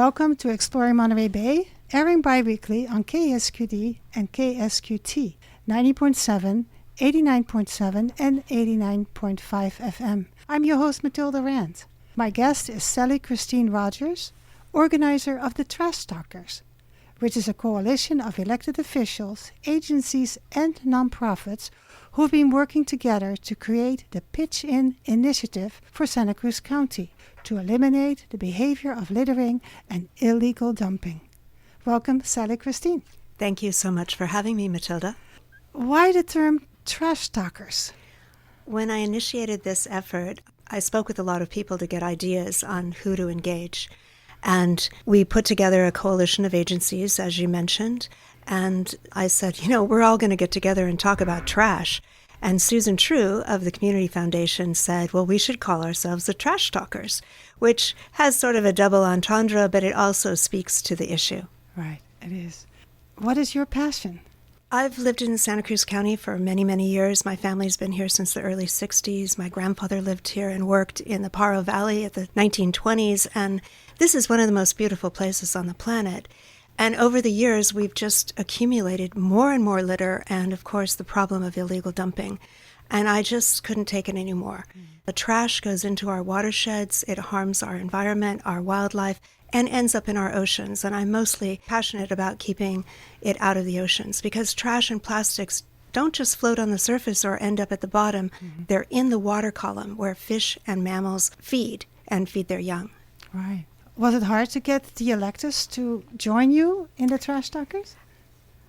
Welcome to Exploring Monterey Bay, airing bi-weekly on KSQD and KSQT, 90.7, 89.7, and 89.5 FM. I'm your host, Mathilde Rand. My guest is Sally-Christine Rodgers, organizer of the Trash Stalkers, which is a coalition of elected officials, agencies, and nonprofits who have been working together to create the Pitch In initiative for Santa Cruz County to eliminate the behavior of littering and illegal dumping. Welcome, Sally-Christine. Thank you so much for having me, Mathilde. Why the term trash stalkers? When I initiated this effort, I spoke with a lot of people to get ideas on who to engage. And we put together a coalition of agencies, as you mentioned. And I said, we're all going to get together and talk about trash. And Susan True of the Community Foundation said, well, we should call ourselves the Trash Stalkers, which has sort of a double entendre, but it also speaks to the issue. Right, it is. What is your passion? I've lived in Santa Cruz County for many, many years. My family's been here since the early 60s. My grandfather lived here and worked in the Paro Valley at the 1920s. And this is one of the most beautiful places on the planet. And over the years, we've just accumulated more and more litter and, of course, the problem of illegal dumping. And I just couldn't take it anymore. The trash goes into our watersheds. It harms our environment, our wildlife, and ends up in our oceans. And I'm mostly passionate about keeping it out of the oceans because trash and plastics don't just float on the surface or end up at the bottom. Mm-hmm. They're in the water column where fish and mammals feed their young. Right. Was it hard to get the electors to join you in the Trash Stalkers?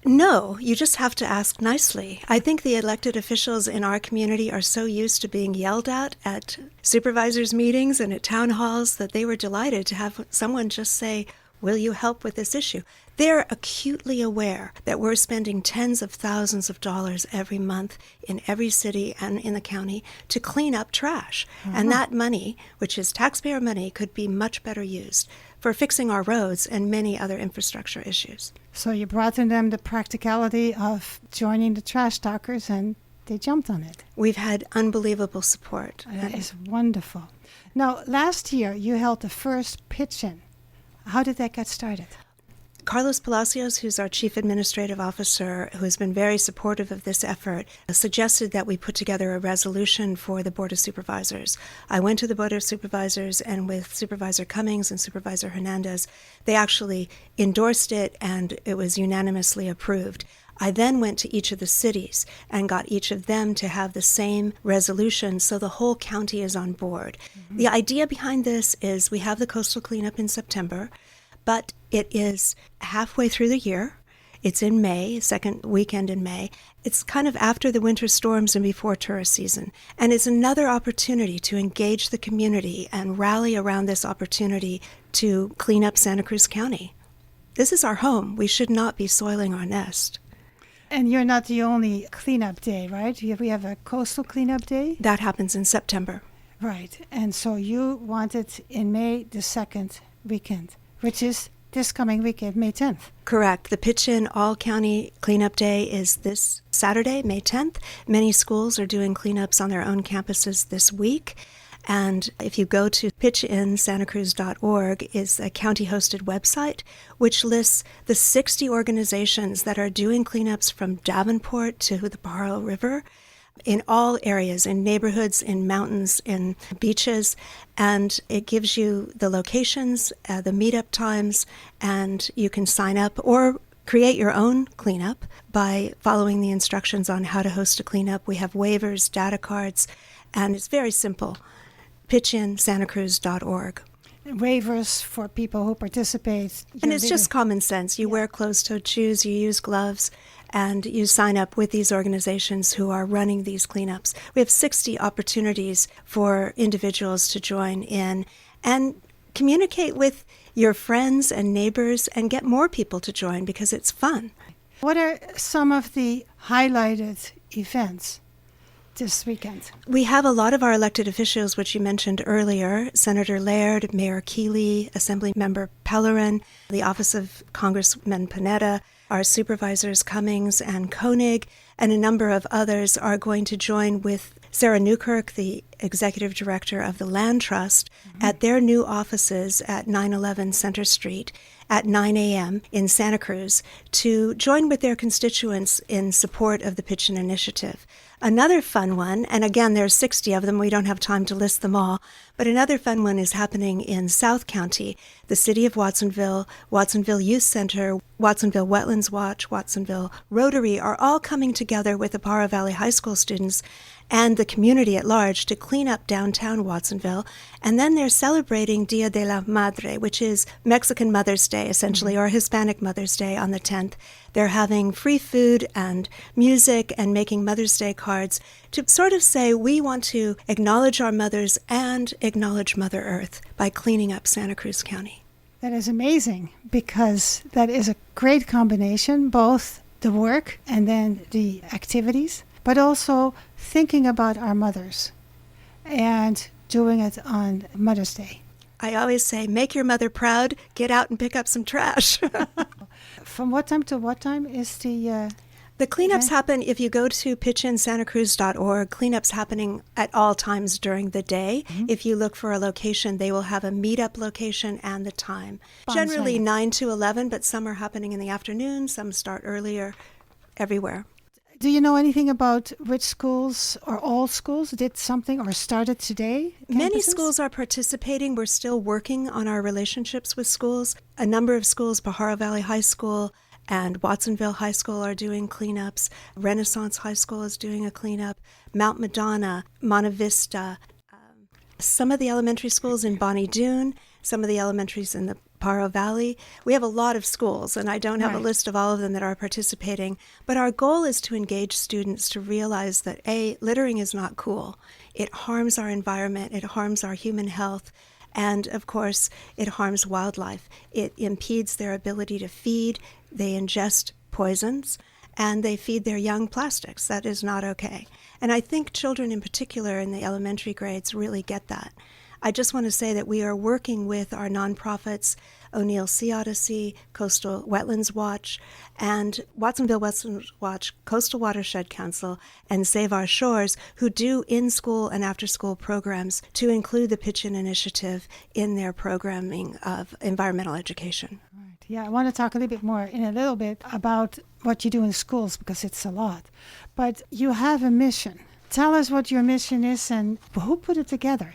No, you just have to ask nicely. I think the elected officials in our community are so used to being yelled at supervisors' meetings and at town halls that they were delighted to have someone just say, will you help with this issue? They're acutely aware that we're spending tens of thousands of dollars every month in every city and in the county to clean up trash. Uh-huh. And that money, which is taxpayer money, could be much better used for fixing our roads and many other infrastructure issues. So you brought to them the practicality of joining the Trash Stalkers and they jumped on it. We've had unbelievable support. That is wonderful. Now, last year you held the first pitch-in. How did that get started? Carlos Palacios, who's our chief administrative officer, who has been very supportive of this effort, suggested that we put together a resolution for the Board of Supervisors. I went to the Board of Supervisors, and with Supervisor Cummings and Supervisor Hernandez, they actually endorsed it, and it was unanimously approved. I then went to each of the cities and got each of them to have the same resolution so the whole county is on board. Mm-hmm. The idea behind this is we have the coastal cleanup in September, but it is halfway through the year. It's in May, second weekend in May. It's kind of after the winter storms and before tourist season. And it's another opportunity to engage the community and rally around this opportunity to clean up Santa Cruz County. This is our home. We should not be soiling our nest. And you're not the only cleanup day, right? We have a coastal cleanup day? That happens in September. Right. And so you want it in May, the second weekend, which is this coming weekend, May 10th. Correct. The Pitch-In All-County Cleanup Day is this Saturday, May 10th. Many schools are doing cleanups on their own campuses this week. And if you go to pitchinsantacruz.org, is a county-hosted website which lists the 60 organizations that are doing cleanups from Davenport to the Pajaro River in all areas, in neighborhoods, in mountains, in beaches. And it gives you the locations, the meetup times, and you can sign up or create your own cleanup by following the instructions on how to host a cleanup. We have waivers, data cards, and it's very simple. pitchinsantacruz.org. Waivers for people who participate. And it's just common sense. You wear closed-toed shoes, you use gloves, and you sign up with these organizations who are running these cleanups. We have 60 opportunities for individuals to join in and communicate with your friends and neighbors and get more people to join because it's fun. What are some of the highlighted events this weekend? We have a lot of our elected officials, which you mentioned earlier, Senator Laird, Mayor Keeley, Assembly Member Pellerin, the Office of Congressman Panetta, our supervisors Cummings and Koenig, and a number of others are going to join with Sarah Newkirk, the executive director of the Land Trust, at their new offices at 911 Center Street at 9 a.m. in Santa Cruz to join with their constituents in support of the Pitchin Initiative. Another fun one, and again, there's 60 of them, we don't have time to list them all, but another fun one is happening in South County. The City of Watsonville, Watsonville Youth Center, Watsonville Wetlands Watch, Watsonville Rotary are all coming together with the Pajaro Valley High School students and the community at large to clean up downtown Watsonville. And then they're celebrating Dia de la Madre, which is Mexican Mother's Day, essentially, or Hispanic Mother's Day on the 10th. They're having free food and music and making Mother's Day cards to sort of say we want to acknowledge our mothers and acknowledge Mother Earth by cleaning up Santa Cruz County. That is amazing, because that is a great combination, both the work and then the activities, but also thinking about our mothers and doing it on Mother's Day. I always say, make your mother proud, get out and pick up some trash. From what time to what time is the... The cleanups happen, if you go to pitchinsantacruz.org, cleanups happening at all times during the day. If you look for a location, they will have a meetup location and the time. Generally 9 to 11, but some are happening in the afternoon, some start earlier, everywhere. Do you know anything about which schools or all schools did something or started today? Many Campuses? schools are participating. We're still working on our relationships with schools. A number of schools, Pajaro Valley High School and Watsonville High School, are doing cleanups. Renaissance High School is doing a cleanup. Mount Madonna, Monte Vista, some of the elementary schools in Bonnie Doon, some of the elementaries in the Pajaro Valley. We have a lot of schools, and I don't have a list of all of them that are participating. But our goal is to engage students to realize that, A, littering is not cool. It harms our environment. It harms our human health. And, of course, it harms wildlife. It impedes their ability to feed. They ingest poisons, and they feed their young plastics. That is not okay. And I think children in particular in the elementary grades really get that. I just want to say that we are working with our nonprofits, O'Neill Sea Odyssey, Coastal Wetlands Watch, and Watsonville Wetlands Watch, Coastal Watershed Council, and Save Our Shores, who do in-school and after-school programs to include the Pitchin Initiative in their programming of environmental education. Right. Yeah, I want to talk a little bit more in a little bit about what you do in schools, because it's a lot. But you have a mission. Tell us what your mission is and who put it together.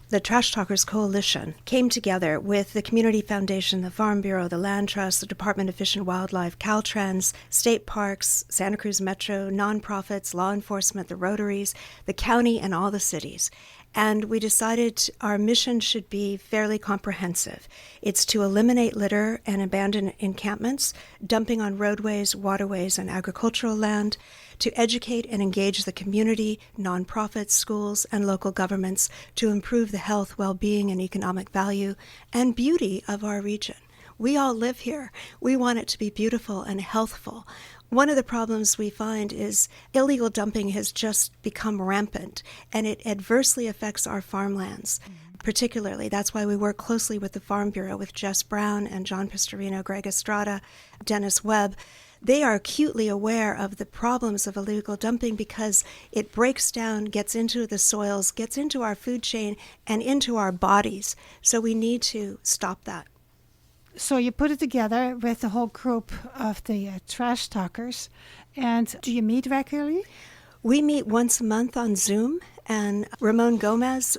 The Trash Talkers Coalition came together with the Community Foundation, the Farm Bureau, the Land Trust, the Department of Fish and Wildlife, Caltrans, state parks, Santa Cruz Metro, nonprofits, law enforcement, the Rotaries, the county, and all the cities. And we decided our mission should be fairly comprehensive. It's to eliminate litter and abandoned encampments, dumping on roadways, waterways, and agricultural land, to educate and engage the community, nonprofits, schools, and local governments to improve the health, well-being, and economic value and beauty of our region. We all live here. We want it to be beautiful and healthful. One of the problems we find is illegal dumping has just become rampant, and it adversely affects our farmlands. Particularly, that's why we work closely with the Farm Bureau, with Jess Brown and John Pistorino, Greg Estrada, Dennis Webb. They are acutely aware of the problems of illegal dumping because it breaks down, gets into the soils, gets into our food chain, and into our bodies. So we need to stop that. So you put it together with the whole group of the Trash Talkers. And do you meet regularly? We meet once a month on Zoom, and Ramon Gomez,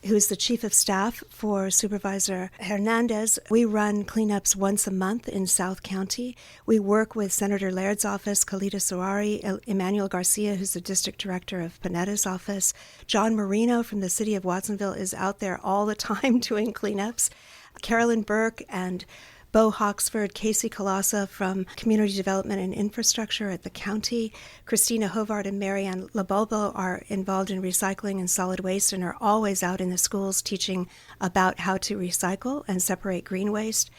who's the chief of staff for Supervisor Hernandez, we run cleanups once a month in South County. We work with Senator Laird's office, Khalida Sawari, Emmanuel Garcia, who's the district director of Panetta's office. John Marino from the city of Watsonville is out there all the time doing cleanups. Carolyn Burke and Bo Hawksford, Casey Colassa from Community Development and Infrastructure at the county, Christina Hovard and Marianne LaBulbo are involved in recycling and solid waste and are always out in the schools teaching about how to recycle and separate green waste.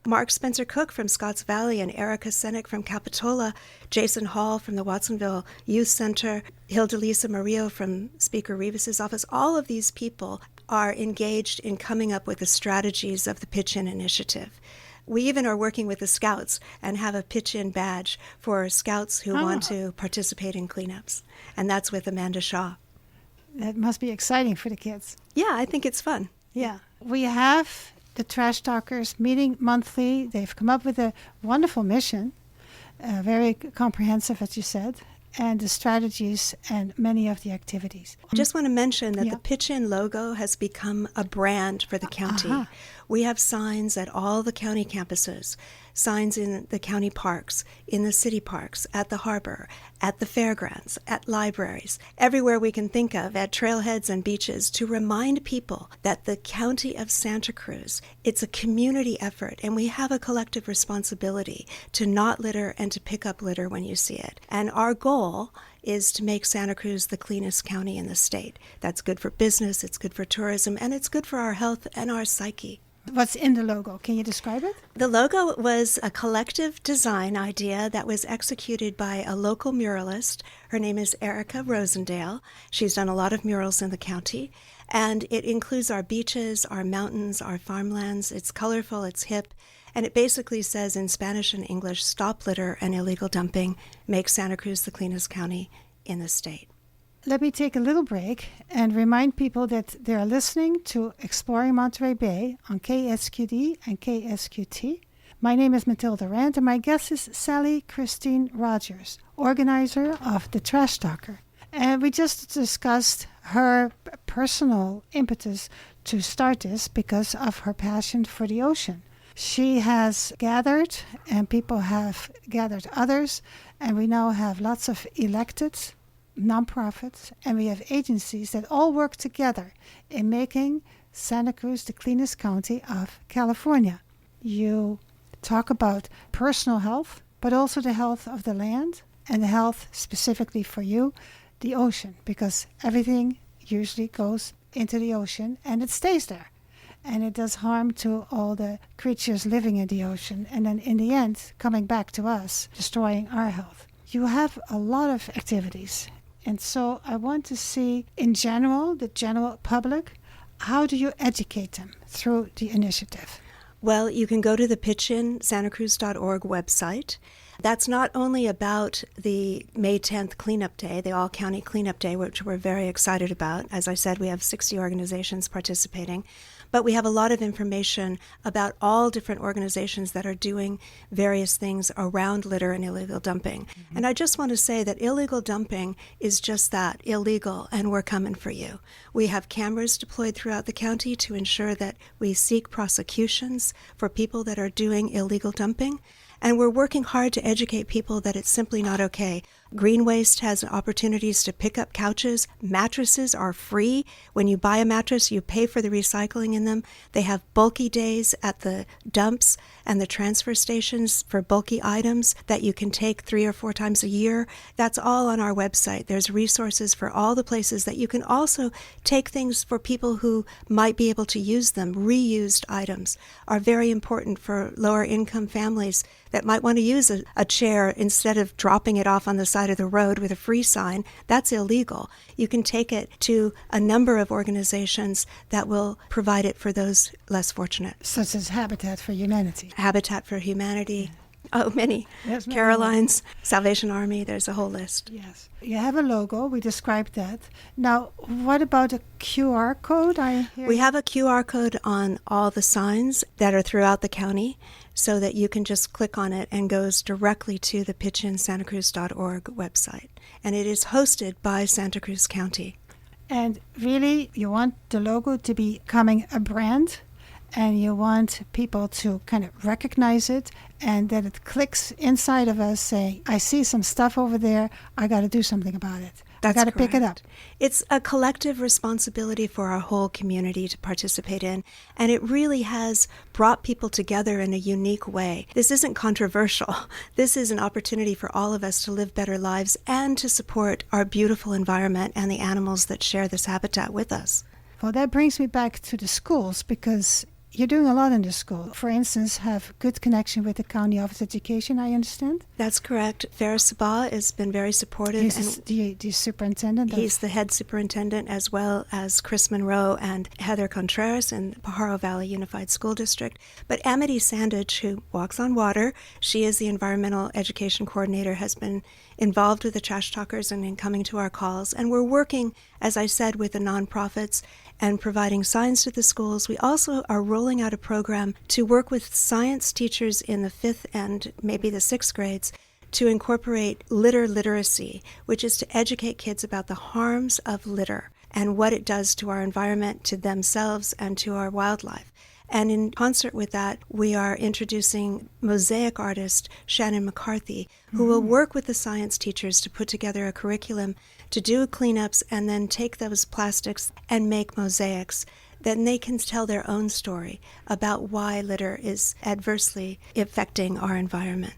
Mark Spencer Cook from Scotts Valley and Erica Senek from Capitola, Jason Hall from the Watsonville Youth Center, Hilda Lisa Murillo from Speaker Rivas' office. All of these people are engaged in coming up with the strategies of the Pitchin Initiative. We even are working with the Scouts and have a pitch-in badge for Scouts who want to participate in cleanups. And that's with Amanda Shaw. That must be exciting for the kids. Yeah, I think it's fun. Yeah. We have the Trash Talkers meeting monthly. They've come up with a wonderful mission, very comprehensive, as you said, and the strategies and many of the activities. Just want to mention that the Pitch-In logo has become a brand for the county. We have signs at all the county campuses, signs in the county parks, in the city parks, at the harbor, at the fairgrounds, at libraries, everywhere we can think of, at trailheads and beaches, to remind people that the county of Santa Cruz, it's a community effort, and we have a collective responsibility to not litter and to pick up litter when you see it. And our goal is to make Santa Cruz the cleanest county in the state. That's good for business, it's good for tourism, and it's good for our health and our psyche. What's in the logo? Can you describe it? The logo was a collective design idea that was executed by a local muralist. Her name is Erica Rosendale. She's done a lot of murals in the county, and it includes our beaches, our mountains, our farmlands. It's colorful, it's hip, and it basically says in Spanish and English, "Stop litter and illegal dumping. Make Santa Cruz the cleanest county in the state." Let me take a little break and remind people that they are listening to Exploring Monterey Bay on KSQD and KSQT. My name is Mathilde Rand, and my guest is Sally-Christine Rodgers, organizer of the Trash Talker. And we just discussed her personal impetus to start this because of her passion for the ocean. She has gathered, and people have gathered others, and we now have lots of elected nonprofits, and we have agencies that all work together in making Santa Cruz the cleanest county of California. You talk about personal health, but also the health of the land and the health specifically for you, the ocean, because everything usually goes into the ocean and it stays there. And it does harm to all the creatures living in the ocean, and then in the end, coming back to us, destroying our health. You have a lot of activities. And so I want to see, in general, the general public, how do you educate them through the initiative? Well, you can go to the pitchinsantacruz.org website. That's not only about the May 10th Cleanup Day, the All-County Cleanup Day, which we're very excited about. As I said, we have 60 organizations participating. But we have a lot of information about all different organizations that are doing various things around litter and illegal dumping. Mm-hmm. And I just want to say that illegal dumping is just that, illegal, and we're coming for you. We have cameras deployed throughout the county to ensure that we seek prosecutions for people that are doing illegal dumping. And we're working hard to educate people that it's simply not okay. Green Waste has opportunities to pick up couches. Mattresses are free. When you buy a mattress, you pay for the recycling in them. They have bulky days at the dumps and the transfer stations for bulky items that you can take 3 or 4 times a year. That's all on our website. There's resources for all the places that you can also take things for people who might be able to use them. Reused items are very important for lower income families that might want to use a chair instead of dropping it off on the side of the road with a free sign. That's illegal. You can take it to a number of organizations that will provide it for those less fortunate. Such as Habitat for Humanity. Habitat for Humanity. Oh, many. Yes, Caroline's, Salvation Army, there's a whole list. Yes. You have a logo. We described that. Now, what about a QR code? We have a QR code on all the signs that are throughout the county so that you can just click on it and goes directly to the pitchinsantacruz.org website. And it is hosted by Santa Cruz County. And really, you want the logo to be becoming a brand, and you want people to kind of recognize it, and that it clicks inside of us saying, I see some stuff over there, I got to do something about it. That's I got to pick it up. It's a collective responsibility for our whole community to participate in, and it really has brought people together in a unique way. This isn't controversial. This is an opportunity for all of us to live better lives and to support our beautiful environment and the animals that share this habitat with us. Well, that brings me back to the schools, because you're doing a lot in the school. For instance, have good connection with the County Office of Education, I understand? That's correct. Ferris Sabah has been very supportive. He's the superintendent? He's the head superintendent, as well as Chris Monroe and Heather Contreras in Pajaro Valley Unified School District. But Amity Sandage, who walks on water, she is the environmental education coordinator, has been involved with the Trash Talkers and in coming to our calls. And we're working as I said, with the nonprofits and providing signs to the schools. We also are rolling out a program to work with science teachers in the 5th and maybe the 6th grades to incorporate litter literacy, which is to educate kids about the harms of litter and what it does to our environment, to themselves, and to our wildlife. And in concert with that, we are introducing mosaic artist Shannon McCarthy, who will work with the science teachers to put together a curriculum to do cleanups and then take those plastics and make mosaics. Then they can tell their own story about why litter is adversely affecting our environment.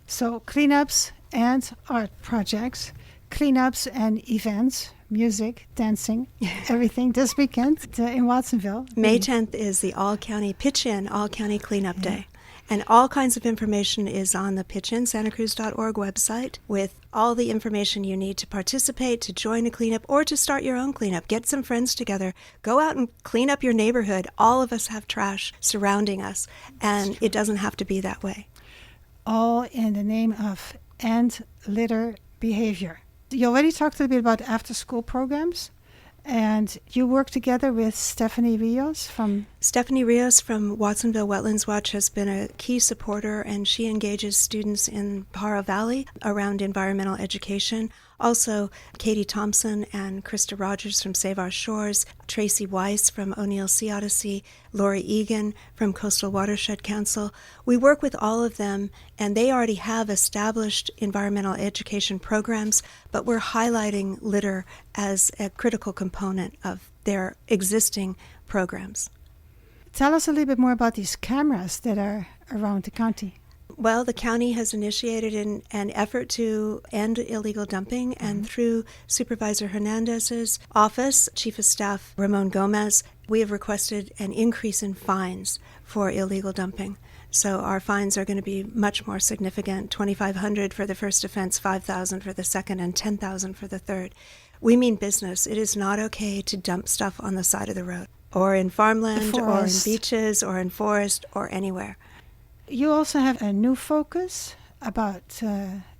So cleanups and art projects, cleanups and events, music, dancing, everything this weekend in Watsonville. May 10th is the all-county pitch-in, all-county cleanup day. And all kinds of information is on the pitchin, santacruz.org website with all the information you need to participate, to join a cleanup, or to start your own cleanup. Get some friends together. Go out and clean up your neighborhood. All of us have trash surrounding us, and it doesn't have to be that way. All in the name of end litter behavior. You already talked a little bit about after-school programs, and you work together with Stephanie Rios from Watsonville Wetlands Watch has been a key supporter, and she engages students in Pajaro Valley around environmental education. Also, Katie Thompson and Krista Rogers from Save Our Shores, Tracy Weiss from O'Neill Sea Odyssey, Lori Egan from Coastal Watershed Council. We work with all of them, and they already have established environmental education programs, but we're highlighting litter as a critical component of their existing programs. Tell us a little bit more about these cameras that are around the county. Well, the county has initiated an effort to end illegal dumping, and through Supervisor Hernandez's office, Chief of Staff Ramon Gomez, we have requested an increase in fines for illegal dumping. So our fines are going to be much more significant, $2,500 for the first offense, $5,000 for the second, and $10,000 for the third. We mean business. It is not okay to dump stuff on the side of the road, or in farmland, or in beaches, or in forest, or anywhere. You also have a new focus about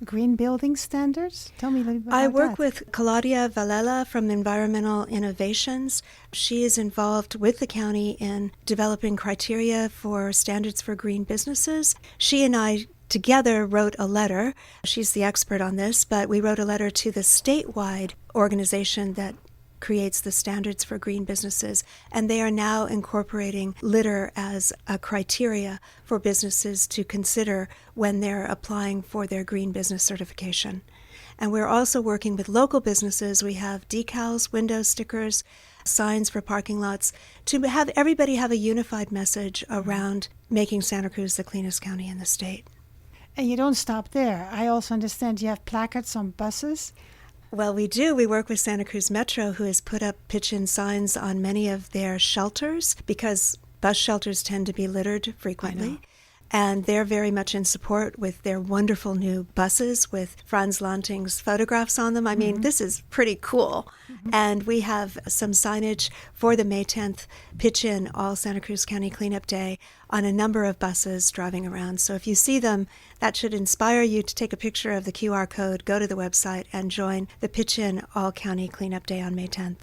green building standards. Tell me a little bit about that. I work with Claudia Valela from Environmental Innovations. She is involved with the county in developing criteria for standards for green businesses. She and I together wrote a letter. She's the expert on this, but we wrote a letter to the statewide organization that creates the standards for green businesses, and they are now incorporating litter as a criteria for businesses to consider when they're applying for their green business certification. And we're also working with local businesses. We have decals, window stickers, signs for parking lots, to have everybody have a unified message around making Santa Cruz the cleanest county in the state. And you don't stop there. I also understand you have placards on buses. Well, we do. We work with Santa Cruz Metro, who has put up pitch-in signs on many of their shelters, because bus shelters tend to be littered frequently. And they're very much in support with their wonderful new buses with Franz Lanting's photographs on them. I mean, this is pretty cool. And we have some signage for the May 10th pitch-in All Santa Cruz County Cleanup Day on a number of buses driving around. So if you see them, that should inspire you to take a picture of the QR code, go to the website, and join the pitch-in All County Cleanup Day on May 10th.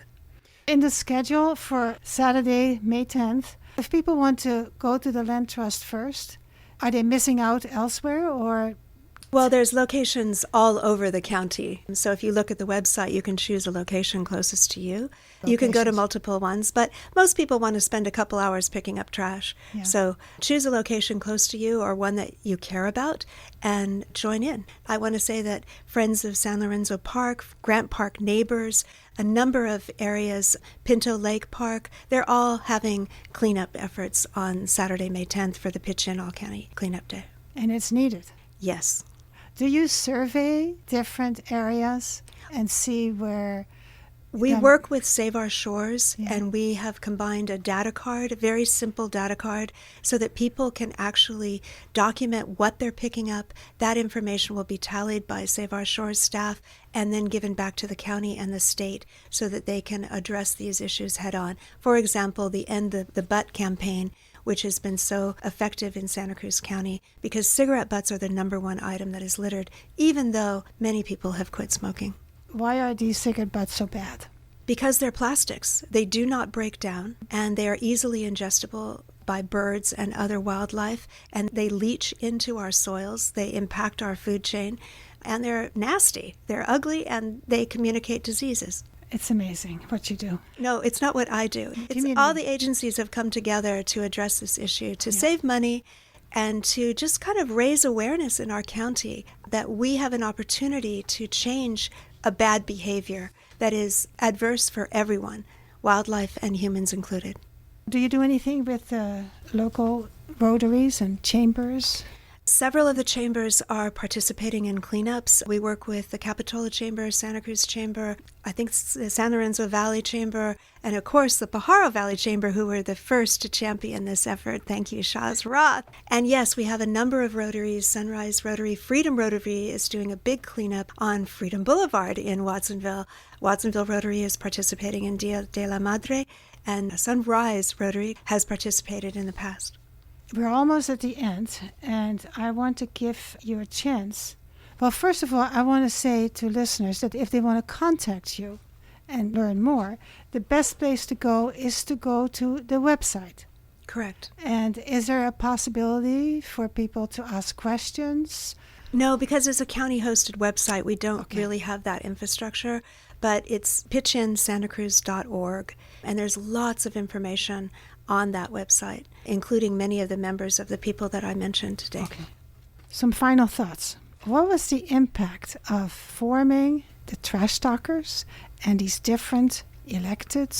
In the schedule for Saturday, May 10th, if people want to go to the Land Trust first, are they missing out elsewhere, or? Well, there's locations all over the county. So if you look at the website, you can choose a location closest to you. You can go to multiple ones, but most people want to spend a couple hours picking up trash. Yeah. So choose a location close to you or one that you care about and join in. I want to say that Friends of San Lorenzo Park, Grant Park Neighbors, a number of areas, Pinto Lake Park, they're all having cleanup efforts on Saturday, May 10th for the pitch-in All County Cleanup Day. And it's needed. Yes. Do you survey different areas and see where? We work with Save Our Shores, and we have combined a data card, a very simple data card, so that people can actually document what they're picking up. That information will be tallied by Save Our Shores staff and then given back to the county and the state so that they can address these issues head on. For example, the End the Butt campaign, which has been so effective in Santa Cruz County, because cigarette butts are the number one item that is littered, even though many people have quit smoking. Why are these cigarette butts so bad? Because they're plastics. They do not break down, and they are easily ingestible by birds and other wildlife, and they leach into our soils. They impact our food chain, and they're nasty. They're ugly, and they communicate diseases. It's amazing what you do. No, it's not what I do. It's all the agencies have come together to address this issue, to save money, and to just kind of raise awareness in our county that we have an opportunity to change a bad behavior that is adverse for everyone, wildlife and humans included. Do you do anything with local rotaries and chambers? Several of the chambers are participating in cleanups. We work with the Capitola Chamber, Santa Cruz Chamber, I think the San Lorenzo Valley Chamber, and of course the Pajaro Valley Chamber, who were the first to champion this effort. Thank you, Shaz Roth. And yes, we have a number of rotaries. Sunrise Rotary, Freedom Rotary is doing a big cleanup on Freedom Boulevard in Watsonville. Watsonville Rotary is participating in Dia de la Madre, and Sunrise Rotary has participated in the past. We're almost at the end, and I want to give you a chance. Well, first of all, I want to say to listeners that if they want to contact you and learn more, the best place to go is to go to the website. Correct. And is there a possibility for people to ask questions? No, because it's a county-hosted website, we don't really have that infrastructure, but it's pitchinsantacruz.org, and there's lots of information on that website, including many of the members of the people that I mentioned today. Okay. Some final thoughts. What was the impact of forming the Trash Talkers and these different elected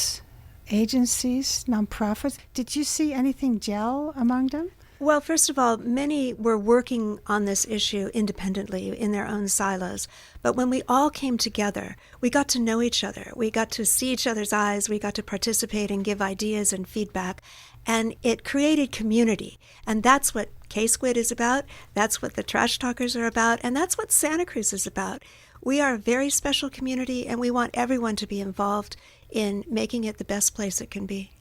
agencies, nonprofits? Did you see anything gel among them? Well, first of all, many were working on this issue independently in their own silos. But when we all came together, we got to know each other. We got to see each other's eyes. We got to participate and give ideas and feedback. And it created community. And that's what K-Squid is about. That's what the Trash Talkers are about. And that's what Santa Cruz is about. We are a very special community, and we want everyone to be involved in making it the best place it can be.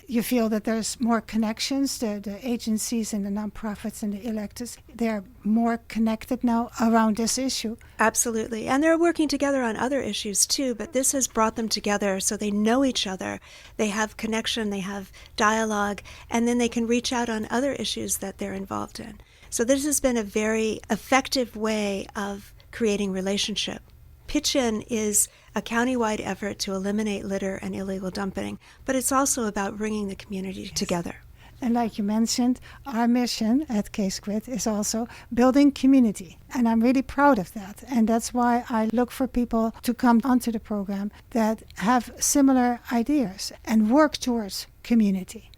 You feel that there's more connections, the agencies and the nonprofits and the electeds, they're more connected now around this issue? Absolutely. And they're working together on other issues too, but this has brought them together so they know each other, they have connection, they have dialogue, and then they can reach out on other issues that they're involved in. So this has been a very effective way of creating relationship. Pitch-In is a countywide effort to eliminate litter and illegal dumping, but it's also about bringing the community together. And like you mentioned, our mission at K-Squid is also building community. And I'm really proud of that. And that's why I look for people to come onto the program that have similar ideas and work towards community.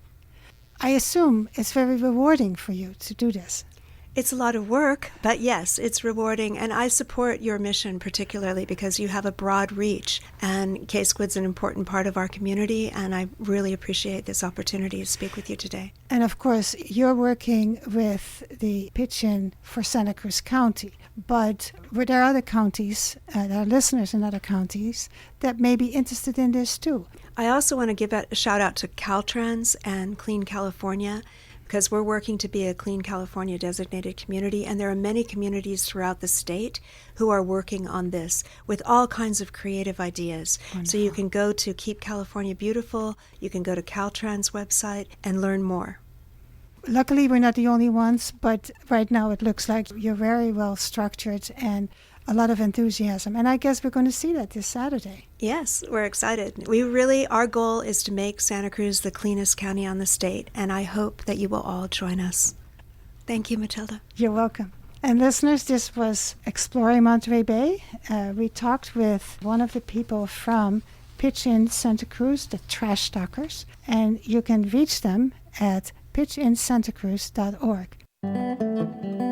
I assume it's very rewarding for you to do this. It's a lot of work, but yes, it's rewarding, and I support your mission particularly because you have a broad reach, and K-Squid's an important part of our community, and I really appreciate this opportunity to speak with you today. And of course, you're working with the Pitch-In for Santa Cruz County, but were there other counties, there are listeners in other counties, that may be interested in this too? I also want to give a shout out to Caltrans and Clean California, because we're working to be a Clean California designated community, and there are many communities throughout the state who are working on this with all kinds of creative ideas. Wonderful. So you can go to Keep California Beautiful, you can go to Caltrans website and learn more. Luckily, we're not the only ones, but right now it looks like you're very well structured and a lot of enthusiasm. And I guess we're going to see that this Saturday. Yes, we're excited. Our goal is to make Santa Cruz the cleanest county on the state, and I hope that you will all join us. Thank you, Mathilde. You're welcome. And listeners, this was Exploring Monterey Bay. We talked with one of the people from Pitch-In Santa Cruz, the Trash Talkers, and you can reach them at pitchinsantacruz.org.